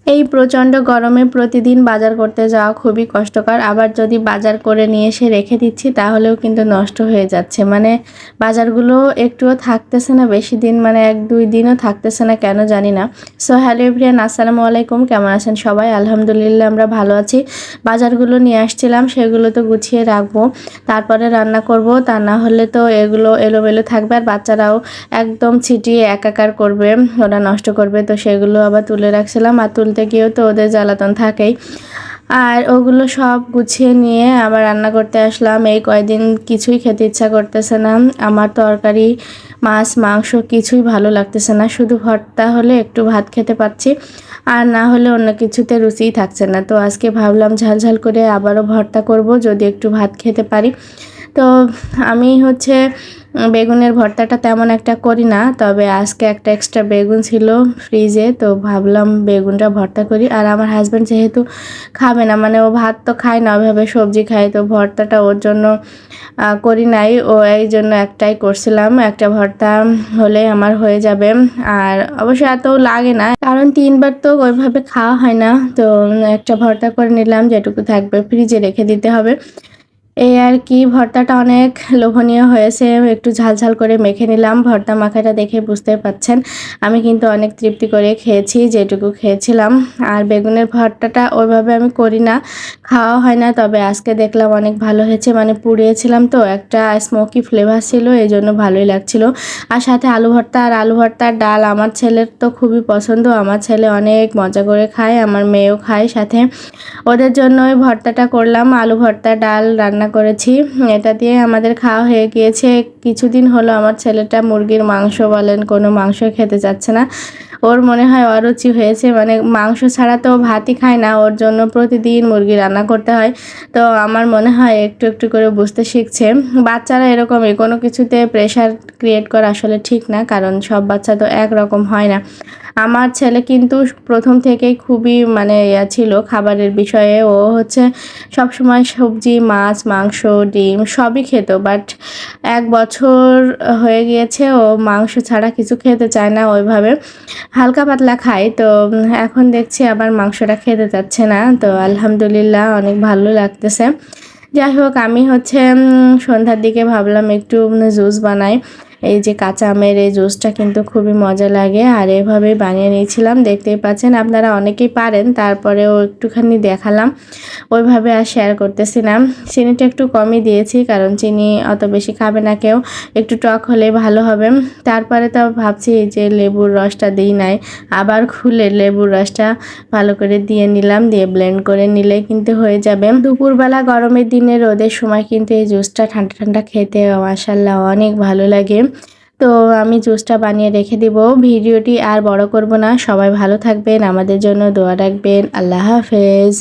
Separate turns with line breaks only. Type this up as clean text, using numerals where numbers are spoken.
এই প্রচণ্ড গরমে প্রতিদিন বাজার করতে যাওয়া খুবই কষ্টকর। আবার যদি বাজার করে নিয়ে এসে রেখে দিচ্ছি তাহলেও কিন্তু নষ্ট হয়ে যাচ্ছে। মানে বাজারগুলো একটুও থাকতেছে না বেশি দিন, মানে 1-2 দিনও থাকতেছে না, কেন জানি না। সো হ্যালো এভরিওয়ান, আসসালামু আলাইকুম। কেমন আছেন সবাই? আলহামদুলিল্লাহ আমরা ভালো আছি। বাজারগুলো নিয়ে আসছিলাম, সেগুলো তো গুছিয়ে রাখবো, তারপরে রান্না করব। তা না হলে তো এগুলো এলোমেলো থাকবে আর বাচ্চারাও একদম ছিটিয়ে একাকার করবে, ওরা নষ্ট করবে। তো সেগুলো আবার তুলে রাখছিলাম, আর তুলতে গিয়েও তো ওদের জ্বালাতন থাকেই। আর ওগুলো সব গুছিয়ে নিয়ে আবার রান্না করতে আসলাম। এই কয়দিন কিছুই খেতে ইচ্ছা করতেছে না আমার, তরকারি মাছ মাংস কিছুই ভালো লাগতেছে না। শুধু ভর্তা হলে একটু ভাত খেতে পাচ্ছি, আর না হলে অন্য কিছুতে রুচিই থাকছে না। তো আজকে ভাবলাম ঝালঝাল করে আবারও ভর্তা করব, যদি একটু ভাত খেতে পারি। তো আমি বেগুনের ভর্তাটা তেমন একটা করি না, তবে আজকে একটা এক্সট্রা বেগুন ছিল ফ্রিজে, তো ভাবলাম বেগুনটা ভর্তা করি। আর আমার হাজব্যান্ড যেহেতু খাবে না, মানে ও ভাত তো খায় না, ওইভাবে সবজি খায়, তো ভর্তাটা ওর জন্য করি নাই। ও এই জন্য একটাই করছিলাম, একটা ভর্তা হলে আমার হয়ে যাবে। আর অবশ্য এত লাগে না, কারণ 3বার তো ওইভাবে খাওয়া হয় না। তো একটা ভর্তা করে নিলাম, যেটুকু থাকবে ফ্রিজে রেখে দিতে হবে। এই আর কি, ভর্তাটা অনেক লোভনীয় হয়েছে। একটু ঝালঝাল করে মেখে নিলাম। ভর্তা মাখাটা দেখে বুঝতে পাচ্ছেন আমি কিন্তু অনেক তৃপ্তি করে খেয়েছি, যেটুকু খেয়েছিলাম। আর বেগুনের ভর্তাটা ওইভাবে আমি করি না, খাওয়া হয় না, তবে আজকে দেখলাম অনেক ভালো হয়েছে। মানে পুড়িয়েছিলাম তো, একটা স্মোকি ফ্লেভার ছিল, এই জন্য ভালোই লাগছিল। আর সাথে আলু ভর্তা, আর আলু ভর্তার ডাল আমার ছেলের তো খুবই পছন্দ। আমার ছেলে অনেক মজা করে খায়, আমার মেয়েও খায় সাথে। ওদের জন্য ওই ভর্তাটা করলাম, আলু ভর্তা ডাল রান্না করেছি। এটা দিয়ে আমাদের খাওয়া হয়ে গিয়েছে। কিছুদিন হলো আমার ছেলেটা মুরগির মাংস বলেন কোনো মাংস খেতে চাচ্ছে না, ওর মনে হয় অরুচি হয়েছে। মানে মাংস ছাড়া তো ভাতই খায় না, ওর জন্য প্রতিদিন মুরগি রান্না করতে হয়। তো আমার মনে হয় একটু একটু করে বুঝতে শিখছে। বাচ্চারা এরকমই, কোনো কিছুতে প্রেশার ক্রিয়েট করা আসলে ঠিক না, কারণ সব বাচ্চা তো একরকম হয় না। আমার ছেলে কিন্তু প্রথম থেকেই খুবই মানে ছিল খাবারের বিষয়ে। ও সবসময় সবজি মাছ মাংস ডিম সবই খেত, বাট 1 বছর হয়ে গিয়েছে ও মাংস ছাড়া কিছু খেতে চায় না ওইভাবে, হালকা পাতলা খায়। তো এখন দেখছি আবার মাংসটা খেতে চাচ্ছে না। তো আলহামদুলিল্লাহ অনেক ভালো লাগতেছে। যাই হোক, আমি সন্ধ্যার দিকে ভাবলাম একটু জুস বানাই। এই যে কাঁচা আমের এই জুসটা কিন্তু খুবই মজা লাগে, আর এভাবে বানিয়ে নিয়েছিলাম। দেখতেই পাচ্ছেন, আপনারা অনেকেই পারেন, তারপরেও একটুখানি দেখালাম, ওইভাবে আর শেয়ার করতেছি না। চিনিটা একটু কমই দিয়েছি, কারণ চিনি অত বেশি খাবে না কেউ, একটু টক হলে ভালো হবে। তারপরে তো ভাবছি এই যে লেবুর রসটা দিই নাই, আবার খুলে লেবুর রসটা ভালো করে দিয়ে নিলাম, দিয়ে ব্লেন্ড করে নিলে কিন্তু হয়ে যাবে। দুপুরবেলা গরমের দিনে রোদের সময় কিন্তু এই জুসটা ঠান্ডা ঠান্ডা খেতে মাশাআল্লাহ অনেক ভালো লাগে। তো আমি জুসটা বানিয়ে রেখে দিব। ভিডিওটি আর বড় করব না, সবাই ভালো থাকবেন, আমাদের জন্য দোয়া রাখবেন। আল্লাহ হাফেজ।